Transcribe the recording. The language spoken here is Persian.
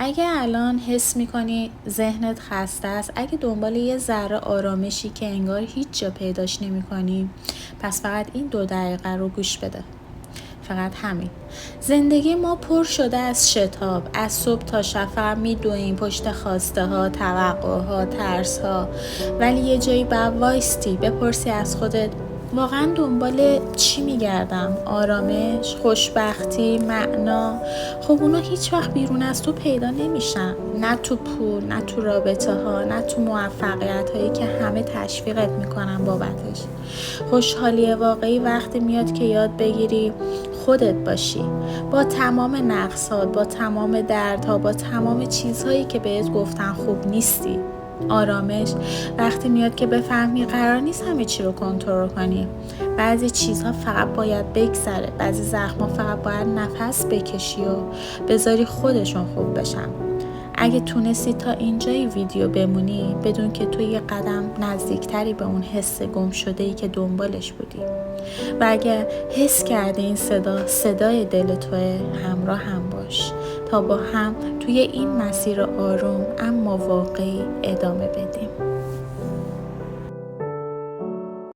اگه الان حس میکنی ذهنت خسته است، اگه دنبال یه ذره آرامشی که انگار هیچ جا پیداش نمیکنی، پس فقط این 2 دقیقه رو گوش بده. فقط همین. زندگی ما پر شده از شتاب، از صبح تا شب فقط میدویم پشت خواسته ها، توقع ها، ترس ها. ولی یه جایی باید وایستی بپرسی از خودت واقعا دنبال چی میگردم؟ آرامش، خوشبختی، معنا؟ خب اونا هیچ وقت بیرون از تو پیدا نمیشن. نه تو پول، نه تو رابطه ها، نه تو موفقیت هایی که همه تشویقت میکنن بابتش. خوشحالی واقعی وقتی میاد که یاد بگیری خودت باشی، با تمام نقصات، با تمام دردها، با تمام چیزهایی که بهت گفتن خوب نیستی. آرامش وقتی میاد که بفهمی قرار نیست همه چی رو کنترل کنی. بعضی چیزها فقط باید بگذره، بعضی زخم‌ها فقط باید نفس بکشی و بذاری خودشون خوب بشن. اگه تونستی تا اینجای ویدیو بمونی، بدون که تو یه قدم نزدیکتری به اون حس گم شده‌ای که دنبالش بودی. و اگه حس کردی این صدای دل توه، همراه هم باش تا با هم توی این مسیر آروم اما واقعی ادامه بدیم.